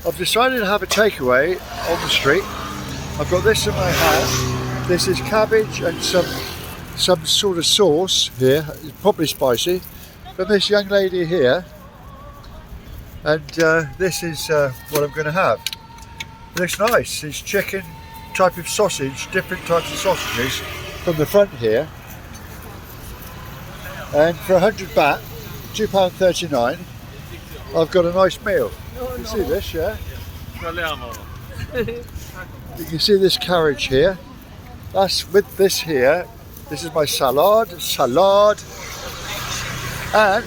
I've decided to have a takeaway on the street. I've got this in my hand. This is cabbage and some sort of sauce here. It's probably spicy. From this young lady here. And this is what I'm going to have. It looks nice. It's chicken, type of sausage, different types of sausages from the front here. And for 100 baht, £2.39, I've got a nice meal. You see this, yeah? You can see this carriage here. That's with this here. This is my salad. And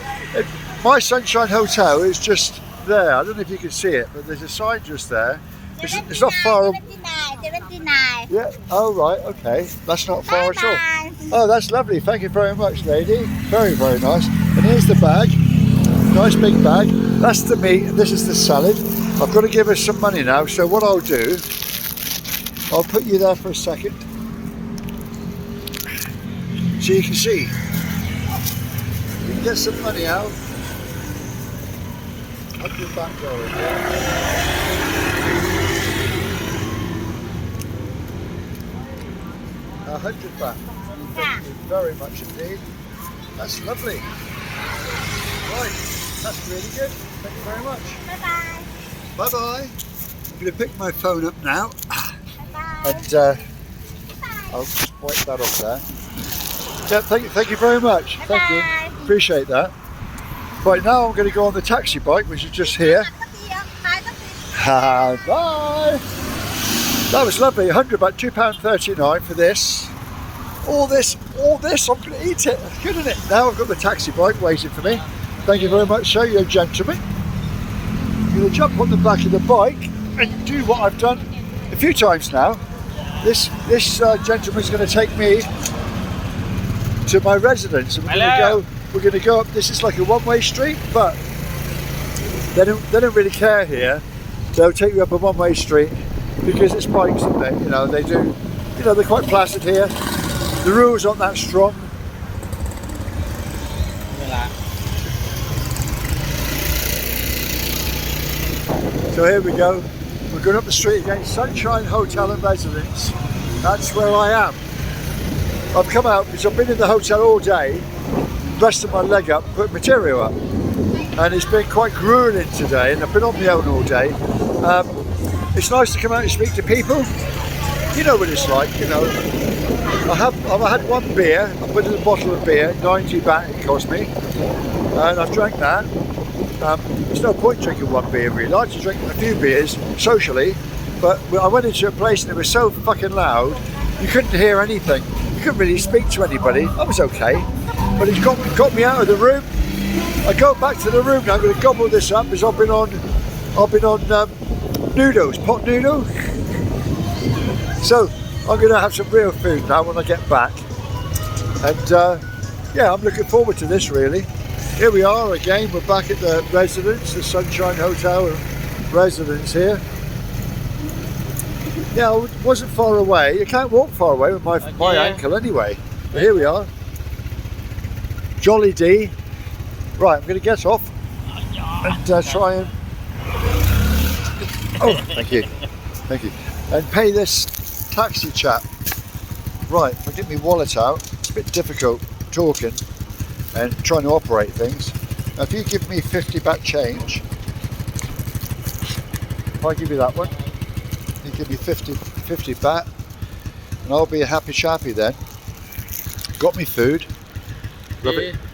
my Sunshine Hotel is just there. I don't know if you can see it, but there's a sign just there. It's not far. 79. Yeah. Oh right. Okay. That's not far at all. Oh, that's lovely. Thank you very much, lady. Very, very nice. And here's the bag. Nice big bag. That's the meat. And this is the salad. I've got to give her some money now. So what I'll do, I'll put you there for a second, so you can see. You can get some money out. Up your back door in here. £100 baht. Thank you very much indeed. That's lovely. Right, that's really good. Thank you very much. Bye-bye. Bye-bye. I'm going to pick my phone up now. Bye-bye. And I'll just wipe that off there. Yeah, thank you very much. Bye-bye. Thank you. Appreciate that. Right, now I'm going to go on the taxi bike, which is just here. Bye. That was lovely. 100 baht, £2.39 for this. All this, I'm going to eat it. Good, isn't it? Now I've got the taxi bike waiting for me. Thank you very much, sir, you gentlemen. I'm going to jump on the back of the bike and do what I've done a few times now. This gentleman's going to take me to my residence, and we're going to go up. This is like a one-way street, but they don't really care here. They'll take you up a one-way street because it's bikes, isn't it? You know, they do. You know, they're quite placid here. The rules aren't that strong. So here we go. We're going up the street again. Sunshine Hotel and Residence. That's where I am. I've come out because I've been in the hotel all day, rested my leg up, put material up, and it's been quite grueling today. And I've been on my own all day. It's nice to come out and speak to people. You know what it's like, you know. I've had one beer. I put in a bottle of beer, 90 baht it cost me, and I've drank that. There's no point drinking one beer really. I like to drink a few beers socially, but I went into a place and it was so fucking loud, you couldn't hear anything. You couldn't really speak to anybody. I was okay, but it got me out of the room. I go back to the room now. I'm going to gobble this up because I've been on noodles, pot noodles. So I'm going to have some real food now when I get back, and yeah, I'm looking forward to this really. Here we are again, we're back at the residence, the Sunshine Hotel and Residence here. Yeah, I wasn't far away. You can't walk far away with my ankle anyway. But here we are. Jolly D. Right, I'm going to get off and try and... Oh, thank you. Thank you. And pay this taxi chap. Right, if I get my wallet out, it's a bit difficult talking and trying to operate things. Now, if you give me 50 baht change, if I give you that one, you give me 50 baht, and I'll be a happy chappy then. Got me food.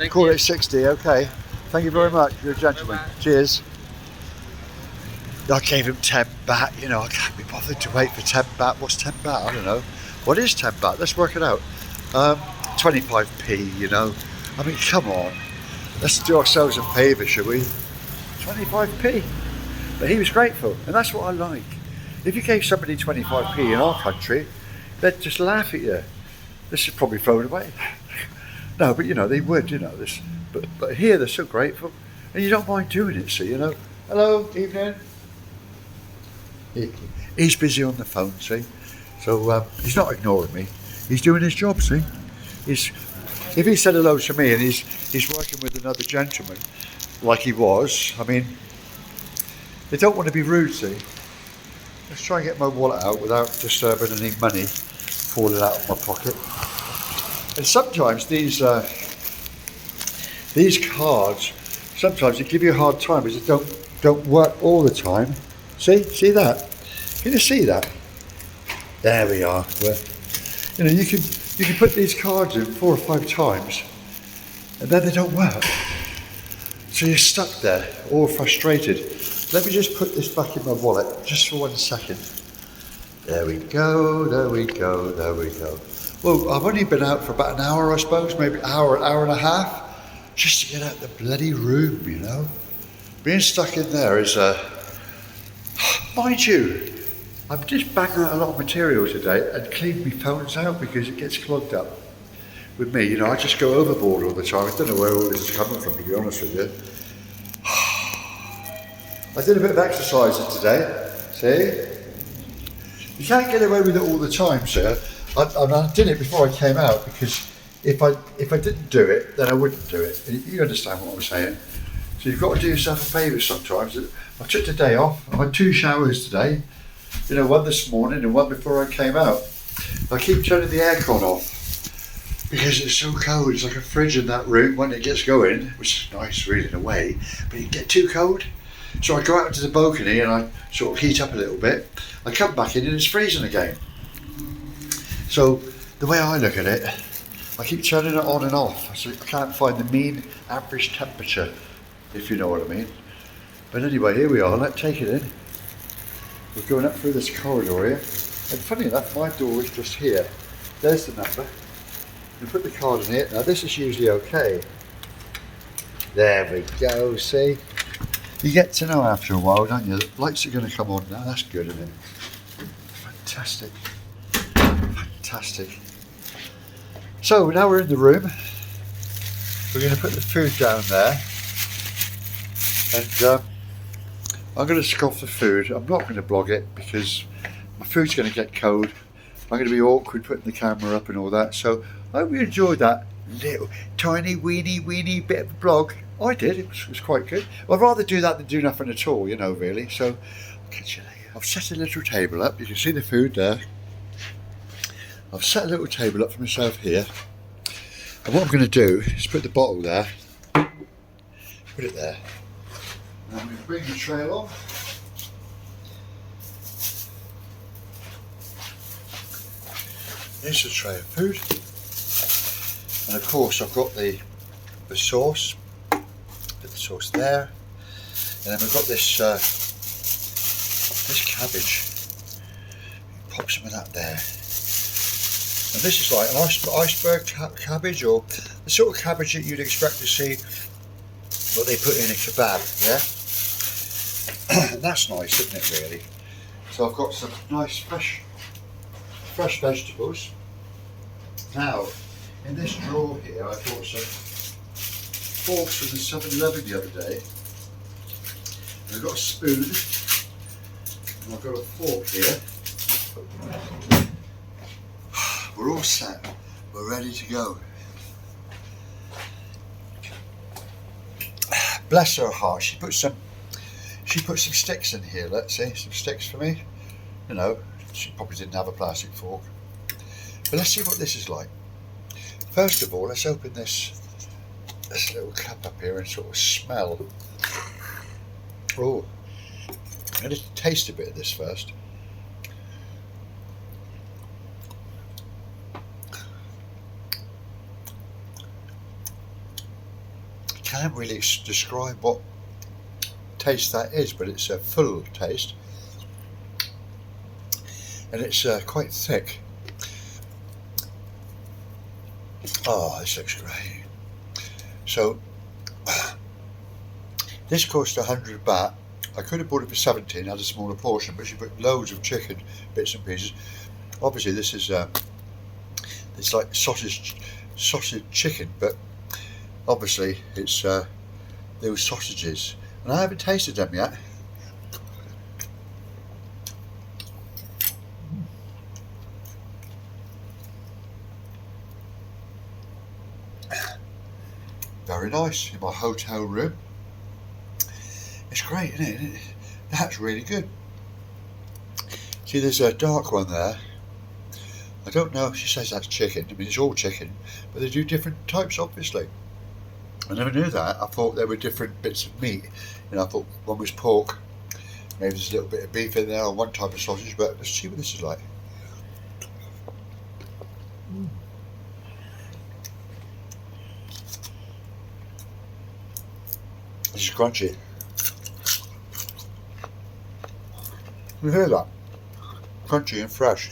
Call it 60, okay. Thank you very much, you're a gentleman. Cheers. I gave him 10 baht, you know, I can't be bothered to wait for 10 baht. What's 10 baht? I don't know. What is 10 baht? Let's work it out. 25p, you know. I mean, come on. Let's do ourselves a favour, shall we? 25p. But he was grateful, and that's what I like. If you gave somebody 25p in our country, they'd just laugh at you. This is probably thrown away. No, but you know, they would, you know, this. But here they're so grateful, and you don't mind doing it, so you know. Hello, evening. He's busy on the phone, see? So he's not ignoring me. He's doing his job, see? If he said hello to me and he's working with another gentleman, like he was, I mean, they don't want to be rude, see. Let's try and get my wallet out without disturbing any money falling out of my pocket. And sometimes these cards, sometimes they give you a hard time because they don't work all the time. See that? Can you see that? There we are. Where, you know, you can put these cards in 4 or 5 times, and then they don't work. So you're stuck there, all frustrated. Let me just put this back in my wallet, just for 1 second. There we go, there we go, there we go. Well, I've only been out for about an hour, I suppose, maybe an hour and a half, just to get out the bloody room, you know. Being stuck in there is, mind you, I've just banged out a lot of material today and cleaned my phones out because it gets clogged up. With me, you know, I just go overboard all the time. I don't know where all this is coming from, to be honest with you. I did a bit of exercising today, see? You can't get away with it all the time, sir. I did it before I came out because if I didn't do it, then I wouldn't do it. You understand what I'm saying? So you've got to do yourself a favour sometimes. I took the day off. I had 2 showers today. You know, one this morning and one before I came out. I keep turning the aircon off because it's so cold. It's like a fridge in that room when it gets going, which is nice really in a way, but it can get too cold. So I go out into the balcony and I sort of heat up a little bit. I come back in and it's freezing again. So the way I look at it, I keep turning it on and off. So I can't find the mean average temperature, if you know what I mean. But anyway, here we are. Let's take it in. We're going up through this corridor here. And funny enough, my door is just here. There's the number. You put the card in here. Now this is usually okay. There we go, see? You get to know after a while, don't you? The lights are going to come on now. That's good, isn't it? Fantastic. Fantastic. So now we're in the room. We're going to put the food down there. And I'm going to scoff the food. I'm not going to blog it because my food's going to get cold. I'm going to be awkward putting the camera up and all that. So I hope you enjoyed that little tiny weeny bit of a blog. I did. It was quite good. I'd rather do that than do nothing at all, you know, really. So I'll catch you later. I've set a little table up. You can see the food there. I've set a little table up for myself here. And what I'm going to do is put the bottle there. Put it there. And I'm going to bring the tray along. Here's the tray of food. And of course I've got the sauce. Put the sauce there. And then we've got this this cabbage. Pop some of that there. And this is like an iceberg cabbage, or the sort of cabbage that you'd expect to see what they put in a kebab, yeah? And that's nice, isn't it, really? So I've got some nice fresh vegetables. Now, in this drawer here, I bought some forks from the 7-Eleven the other day. And I've got a spoon, and I've got a fork here. We're all set. We're ready to go. Bless her heart. She put some sticks in here. Let's see, some sticks for me. You know, she probably didn't have a plastic fork. But let's see what this is like. First of all, let's open this little cup up here and sort of smell. Oh, I'm going to taste a bit of this first. I can't really describe what taste that is, but it's a full taste. And it's quite thick. Oh, this looks great. So, this cost 100 baht. I could have bought it for 17, had a smaller portion, but she put loads of chicken bits and pieces. Obviously, this is it's like sausage chicken, but obviously it's those sausages, and I haven't tasted them yet. Very nice in my hotel room. It's great, isn't it? That's really good. See, there's a dark one there. I don't know if she says that's chicken. I mean, it's all chicken, but they do different types, obviously. I never knew that. I thought there were different bits of meat. You know, I thought one was pork. Maybe there's a little bit of beef in there or one type of sausage, but let's see what this is like. This is crunchy. You hear that? Crunchy and fresh.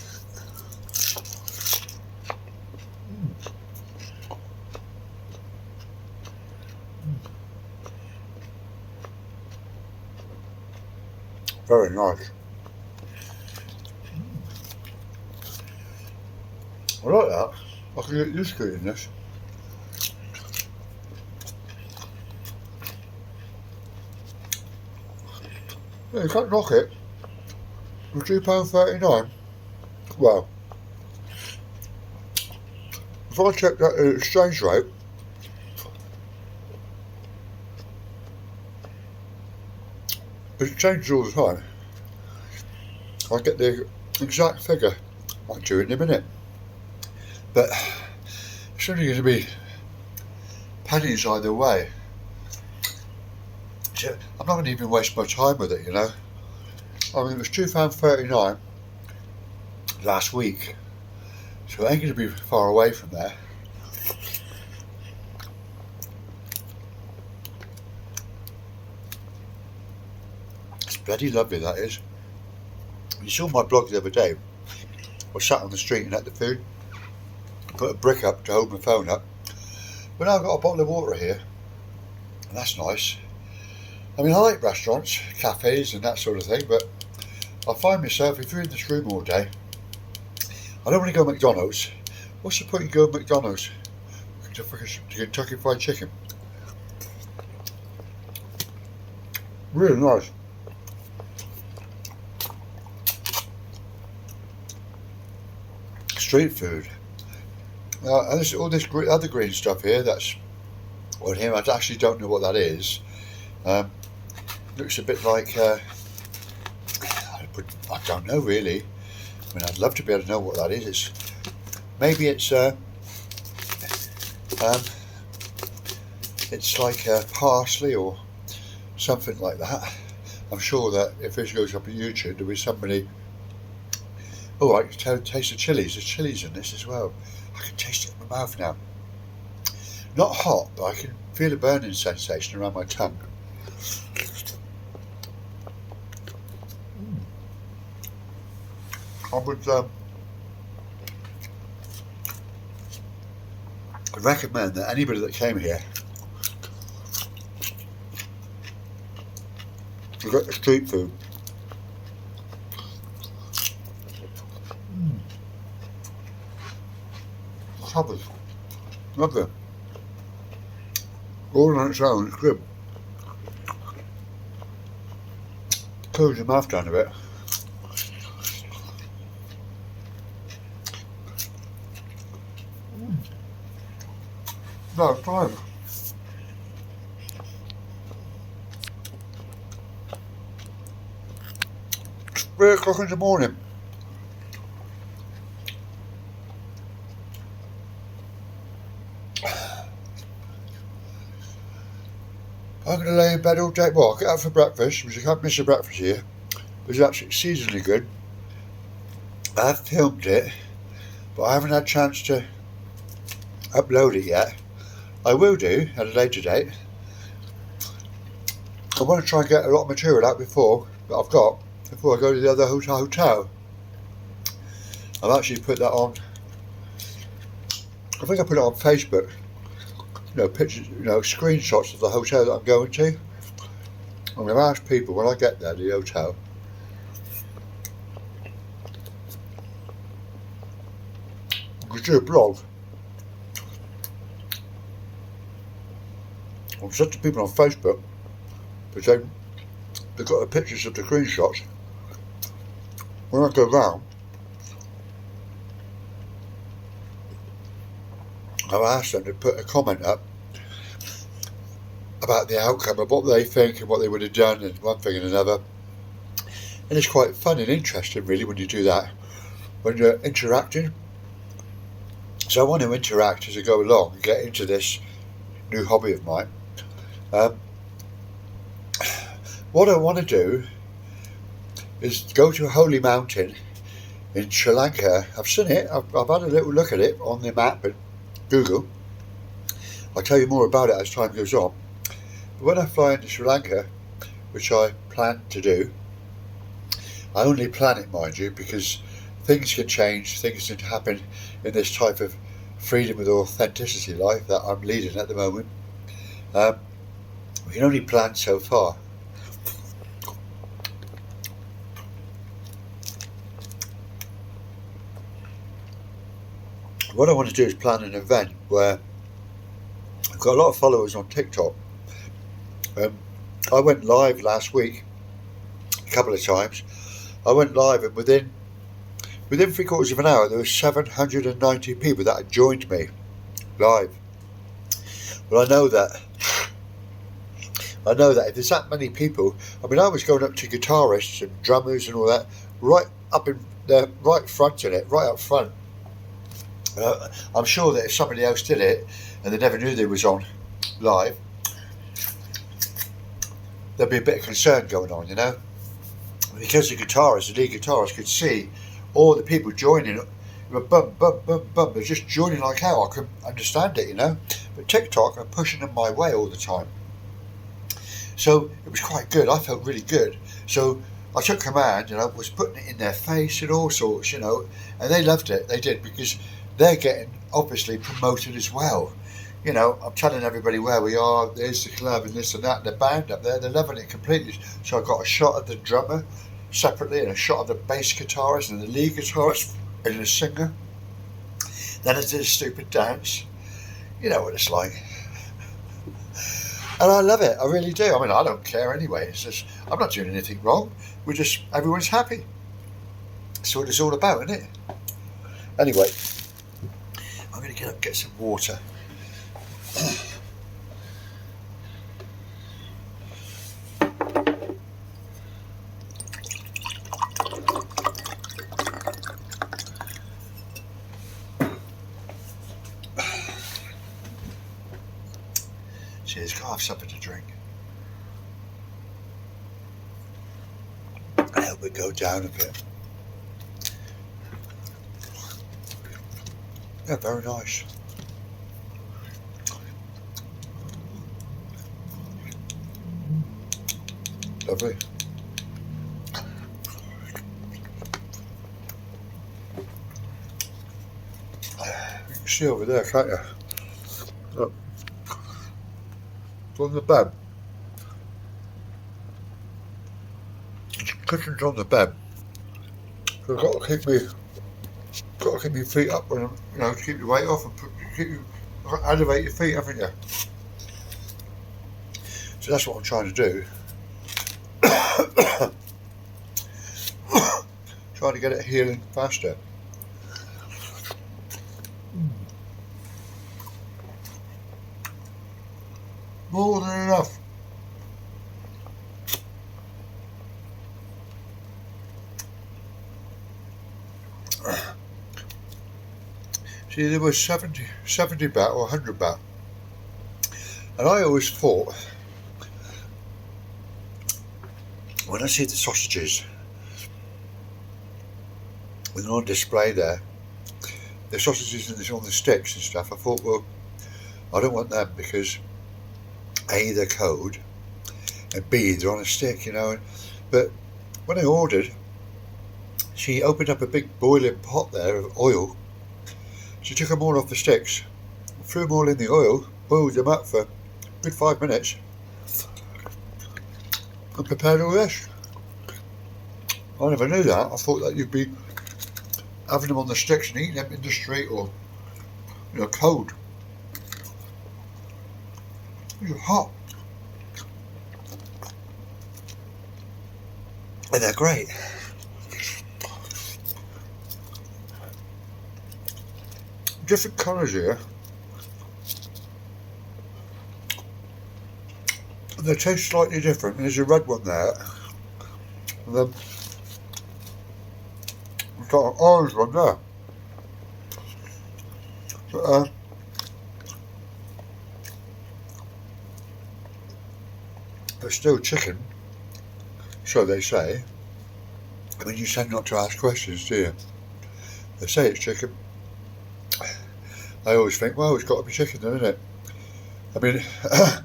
Very nice. I like that. I can get used to eating this. Yeah, you can't knock it. For £2.39. Well, if I check that exchange rate, it changes all the time. I get the exact figure. I might do it in a minute. But it's only going to be pennies either way. So I'm not going to even waste my time with it, you know. I mean, it was £2.39 last week, so it ain't going to be far away from there. It's bloody lovely, that is. You saw my blog the other day. I sat on the street and ate the food, put a brick up to hold my phone up, but now I've got a bottle of water here, and that's nice. I mean, I like restaurants, cafes and that sort of thing, but I find myself, if you're in this room all day, I don't want to go to McDonald's. What's the point in going to McDonald's? To Kentucky Fried Chicken. Really nice. Street food. And this, all this other green stuff here, that's on here, I actually don't know what that is. Looks a bit like, I don't know really. I mean, I'd love to be able to know what that is. Maybe it's like parsley or something like that. I'm sure that if this goes up on YouTube, there'll be somebody. Oh, I can taste the chilies. There's chilies in this as well. I can taste it in my mouth now. Not hot, but I can feel a burning sensation around my tongue. I would recommend that anybody that came here to get the street food. Covers. Lovely. All on its own, it's good. Close your mouth down a bit. No, it's fine. 3 o'clock in the morning. I'm going to lay in bed all day. Well, I'll get out for breakfast, because you can't miss a breakfast here. It's actually exceedingly good. I have filmed it, but I haven't had a chance to upload it yet. I will do at a later date. I want to try and get a lot of material out before I go to the other hotel. I've actually put that on. I think I put it on Facebook. You know, pictures, you know, screenshots of the hotel that I'm going to. I'm going to ask people when I get there, the hotel. I'm going to do a blog. I've said to people on Facebook, but they've got the pictures of the screenshots. When I go round, I've asked them to put a comment up about the outcome of what they think and what they would have done and one thing and another. And it's quite fun and interesting really when you do that, when you're interacting. So I want to interact as I go along and get into this new hobby of mine. Um, what I want to do is go to a holy mountain in Sri Lanka. I've seen it, I've had a little look at it on the map and Google. I'll tell you more about it as time goes on. But when I fly into Sri Lanka, which I plan to do, I only plan it, mind you, because things can change, things can happen in this type of freedom with authenticity life that I'm leading at the moment. We can only plan so far. What I want to do is plan an event where I've got a lot of followers on TikTok. I went live last week a couple of times. I went live and within 3/4 of an hour there were 790 people that had joined me live. But I know that if there's that many people, I mean, I was going up to guitarists and drummers and all that, right up in the right front in it, right up front. I'm sure that if somebody else did it and they never knew they was on live, there'd be a bit of concern going on, you know, because the lead guitarist could see all the people joining, bum, bum, bum, bum, they're just joining like hell. I couldn't understand it, you know, but TikTok are pushing them my way all the time. So it was quite good. I felt really good. So I took command and I was putting it in their face and all sorts, you know, and they loved it. They did, because they're getting obviously promoted as well. You know, I'm telling everybody where we are, there's the club and this and that, and the band up there, they're loving it completely. So I got a shot of the drummer separately and a shot of the bass guitarist and the lead guitarist and the singer. Then I did a stupid dance. You know what it's like. And I love it, I really do. I mean, I don't care anyway. It's just, I'm not doing anything wrong. Everyone's happy. That's what it's all about, isn't it? Anyway, I'm going to get up and get some water. Cheers, got to have something to drink. I help it go down a bit. Yeah, very nice. Lovely. You can see over there, can't you? Look. It's on the bed. The kitchen's on the bed. So I've got to keep my feet up when I'm, you know, to keep your weight off and elevate your feet, haven't you? So that's what I'm trying to do. Trying to get it healing faster. More than enough. See, there was 70 baht or 100 baht. And I always thought, when I see the sausages, when they're on display there, the sausages on the sticks and stuff, I thought, well, I don't want them because A, they're cold, and B, they're on a stick, you know. But when I ordered, she opened up a big boiling pot there of oil. She took them all off the sticks, threw them all in the oil, boiled them up for a good 5 minutes, and prepared all this. I never knew that. I thought that you'd be having them on the sticks and eating them in the street or, you know, cold. These are hot. And they're great. Different colours here. And they taste slightly different. There's a red one there. And then We've got an orange one there. But, but still chicken, so they say. I mean, you tend not to ask questions, do you? They say it's chicken. I always think, well, it's got to be chicken then, isn't it? I mean, I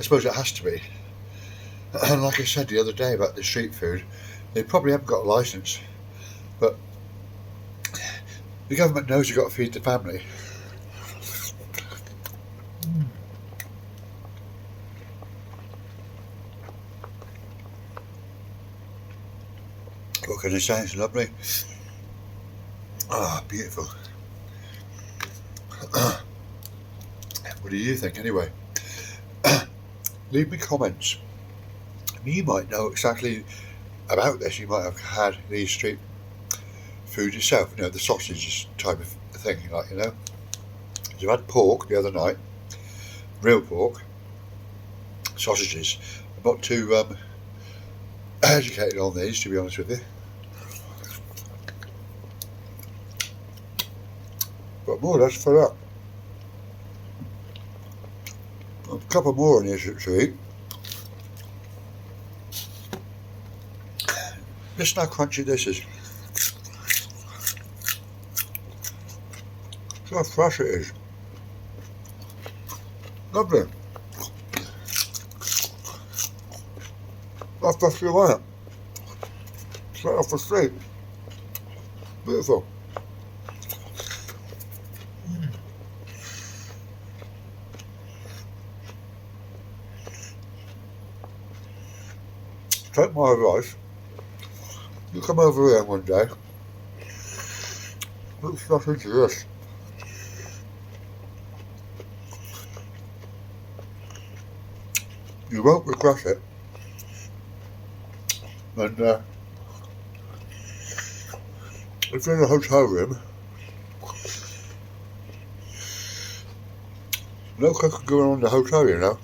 suppose it has to be. And like I said the other day about the street food, they probably haven't got a licence, but the government knows you've got to feed the family. What can I say? It's lovely. Ah, beautiful. What do you think anyway? Leave me comments. You might know exactly about this. You might have had these street food yourself, you know, the sausages type of thing, like, you know. So I had pork the other night, real pork, sausages. I'm not too educated on these, to be honest with you. But more or less for that. A couple more in here to eat. Listen how crunchy this is. See how fresh it is. Lovely. That's just you want it. Straight off the street. Beautiful. Take my advice. You come over here one day. Look stuff into this. You won't regret it. And if you're in a hotel room, no cook going on in the hotel, you know.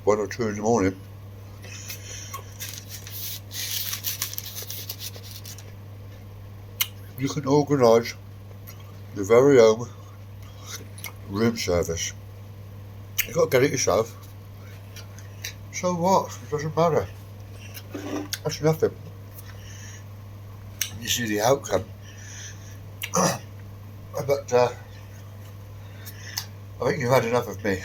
1 or 2 in the morning. You can organise your very own room service. You've got to get it yourself. So what? It doesn't matter. That's nothing. You see the outcome. But I think you've had enough of me.